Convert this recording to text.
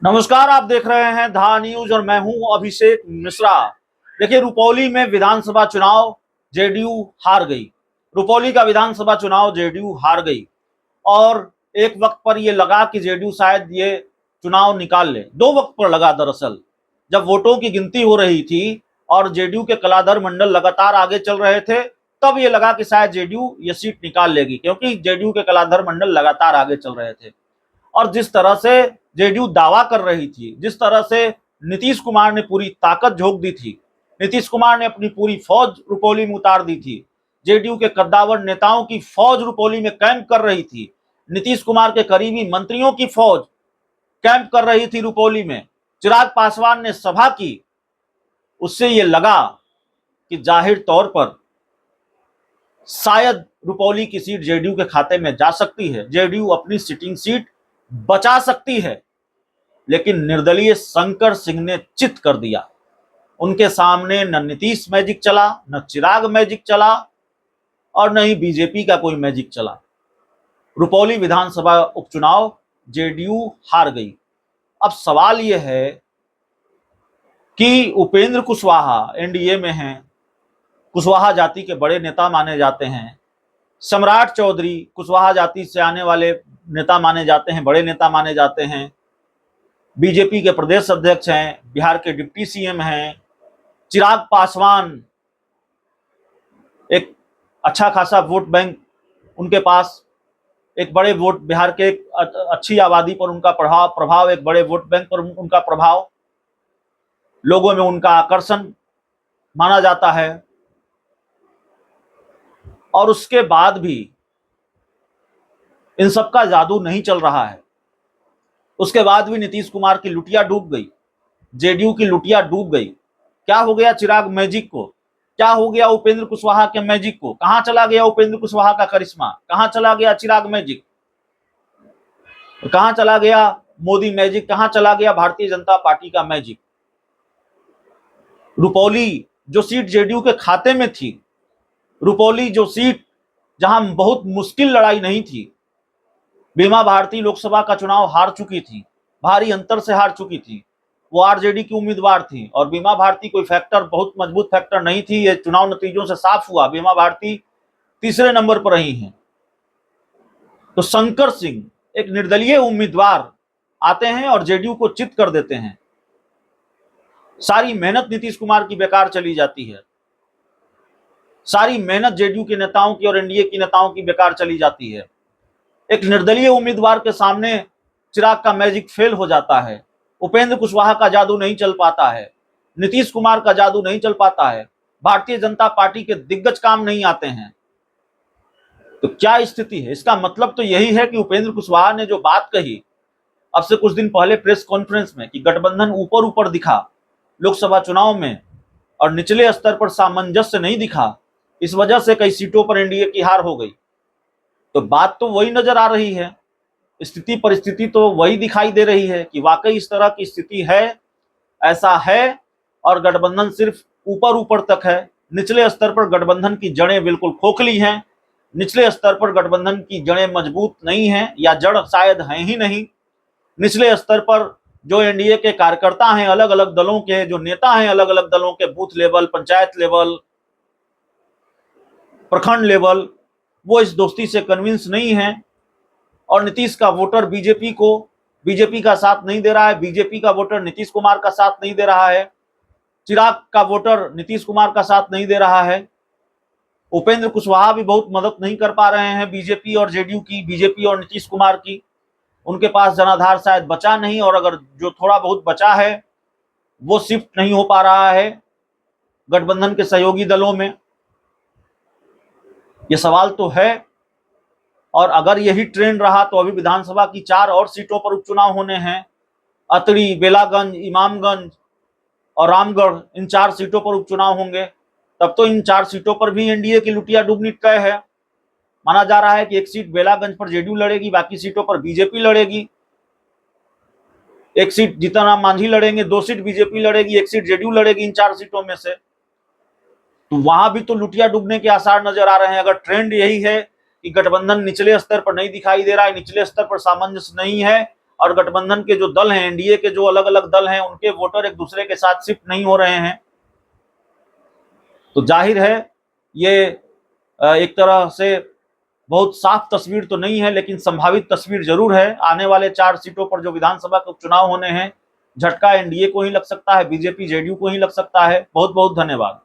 नमस्कार, आप देख रहे हैं धा न्यूज और मैं हूं अभिषेक मिश्रा। देखिए, रुपौली में विधानसभा चुनाव जेडीयू हार गई। रुपौली का विधानसभा चुनाव जेडीयू हार गई और एक वक्त पर यह लगा कि जेडीयू शायद ये चुनाव निकाल ले। दो वक्त पर लगा दरअसल, जब वोटों की गिनती हो रही थी और जेडीयू के कलाधर मंडल लगातार आगे चल रहे थे, तब ये लगा कि शायद जेडीयू ये सीट निकाल लेगी, क्योंकि जेडीयू के कलाधर मंडल लगातार आगे चल रहे थे। और जिस तरह से जेडीयू दावा कर रही थी, जिस तरह से नीतीश कुमार ने पूरी ताकत झोंक दी थी, नीतीश कुमार ने अपनी पूरी फौज रुपौली में उतार दी थी, जेडीयू के कद्दावर नेताओं की फौज रुपौली में कैंप कर रही थी, नीतीश कुमार के करीबी मंत्रियों की फौज कैंप कर रही थी रुपौली में, चिराग पासवान ने सभा की। उससे यह लगा कि जाहिर तौर पर शायद रुपौली की सीट जेडीयू के खाते में जा सकती है, जेडीयू अपनी सिटिंग सीट बचा सकती है। लेकिन निर्दलीय शंकर सिंह ने चित कर दिया। उनके सामने न नीतीश मैजिक चला, न चिराग मैजिक चला और न ही बीजेपी का कोई मैजिक चला। रुपौली विधानसभा उपचुनाव जेडीयू हार गई। अब सवाल यह है कि उपेंद्र कुशवाहा एनडीए में हैं, कुशवाहा जाति के बड़े नेता माने जाते हैं। सम्राट चौधरी कुशवाहा जाति से आने वाले नेता माने जाते हैं, बड़े नेता माने जाते हैं। बीजेपी के प्रदेश अध्यक्ष हैं, बिहार के डिप्टी सीएम हैं। चिराग पासवान, एक अच्छा खासा वोट बैंक उनके पास, एक बड़े वोट, बिहार के एक अच्छी आबादी पर उनका प्रभाव, एक बड़े वोट बैंक पर उनका प्रभाव, लोगों में उनका आकर्षण माना जाता है। और उसके बाद भी इन सबका जादू नहीं चल रहा है। उसके बाद भी नीतीश कुमार की लुटिया डूब गई, जेडीयू की लुटिया डूब गई। क्या हो गया चिराग मैजिक को? क्या हो गया उपेंद्र कुशवाहा के मैजिक को? कहां चला गया उपेंद्र कुशवाहा का करिश्मा? कहां चला गया चिराग मैजिक? कहां चला गया मोदी मैजिक? कहां चला गया भारतीय जनता पार्टी का मैजिक? रुपौली जो सीट जेडीयू के खाते में थी, रुपौली जो सीट जहां बहुत मुश्किल लड़ाई नहीं थी, बीमा भारती लोकसभा का चुनाव हार चुकी थी, भारी अंतर से हार चुकी थी, वो आरजेडी की उम्मीदवार थी और बीमा भारती कोई फैक्टर, बहुत मजबूत फैक्टर नहीं थी। ये चुनाव नतीजों से साफ हुआ, बीमा भारती तीसरे नंबर पर रही हैं। तो शंकर सिंह, एक निर्दलीय उम्मीदवार, आते हैं और जेडीयू को चित कर देते हैं। सारी मेहनत नीतीश कुमार की बेकार चली जाती है, सारी मेहनत जेडीयू के नेताओं की और एनडीए की नेताओं की बेकार चली जाती है। एक निर्दलीय उम्मीदवार के सामने चिराग का मैजिक फेल हो जाता है, उपेंद्र कुशवाहा का जादू नहीं चल पाता है, नीतीश कुमार का जादू नहीं चल पाता है, भारतीय जनता पार्टी के दिग्गज काम नहीं आते हैं। तो क्या स्थिति है? इसका मतलब तो यही है कि उपेंद्र कुशवाहा ने जो बात कही अब से कुछ दिन पहले प्रेस कॉन्फ्रेंस में कि गठबंधन ऊपर ऊपर दिखा लोकसभा चुनाव में और निचले स्तर पर सामंजस्य नहीं दिखा, इस वजह से कई सीटों पर एनडीए की हार हो गई। तो बात तो वही नजर आ रही है, स्थिति परिस्थिति तो वही दिखाई दे रही है कि वाकई इस तरह की स्थिति है, ऐसा है। और गठबंधन सिर्फ ऊपर ऊपर तक है, निचले स्तर पर गठबंधन की जड़ें बिल्कुल खोखली हैं, निचले स्तर पर गठबंधन की जड़ें मजबूत नहीं हैं, या जड़ शायद हैं ही नहीं। निचले स्तर पर जो एनडीए के कार्यकर्ता हैं, अलग अलग दलों के जो नेता हैं, अलग अलग दलों के बूथ लेवल, पंचायत लेवल, प्रखंड लेवल, वो इस दोस्ती से कन्विंस नहीं है। और नीतीश का वोटर बीजेपी का साथ नहीं दे रहा है, बीजेपी का वोटर नीतीश कुमार का साथ नहीं दे रहा है, चिराग का वोटर नीतीश कुमार का साथ नहीं दे रहा है। उपेंद्र कुशवाहा भी बहुत मदद नहीं कर पा रहे हैं बीजेपी और जेडीयू की, बीजेपी और नीतीश कुमार की। उनके पास जनाधार शायद बचा नहीं, और अगर जो थोड़ा बहुत बचा है वो शिफ्ट नहीं हो पा रहा है गठबंधन के सहयोगी दलों में। ये सवाल तो है। और अगर यही ट्रेंड रहा तो अभी विधानसभा की 4 और सीटों पर उपचुनाव होने हैं। अतरी, बेलागंज, इमामगंज और रामगढ़, इन 4 सीटों पर उपचुनाव होंगे। तब तो इन 4 सीटों पर भी एनडीए की लुटिया डूबनी तय है। माना जा रहा है कि एक सीट बेलागंज पर जेडीयू लड़ेगी, बाकी सीटों पर बीजेपी लड़ेगी। एक सीट जीतन राम मांझी लड़ेंगे, 2 सीट बीजेपी लड़ेगी, 1 सीट जेडीयू लड़ेगी इन 4 सीटों में से। तो वहां भी तो लुटिया डूबने के आसार नजर आ रहे हैं। अगर ट्रेंड यही है कि गठबंधन निचले स्तर पर नहीं दिखाई दे रहा है, निचले स्तर पर सामंजस्य नहीं है और गठबंधन के जो दल हैं, एनडीए के जो अलग अलग दल हैं, उनके वोटर एक दूसरे के साथ शिफ्ट नहीं हो रहे हैं। तो जाहिर है ये एक तरह से बहुत साफ तस्वीर तो नहीं है, लेकिन संभावित तस्वीर जरूर है। आने वाले 4 सीटों पर जो विधानसभा के उपचुनाव होने हैं, झटका एनडीए को ही लग सकता है, बीजेपी जेडीयू को ही लग सकता है। बहुत बहुत धन्यवाद।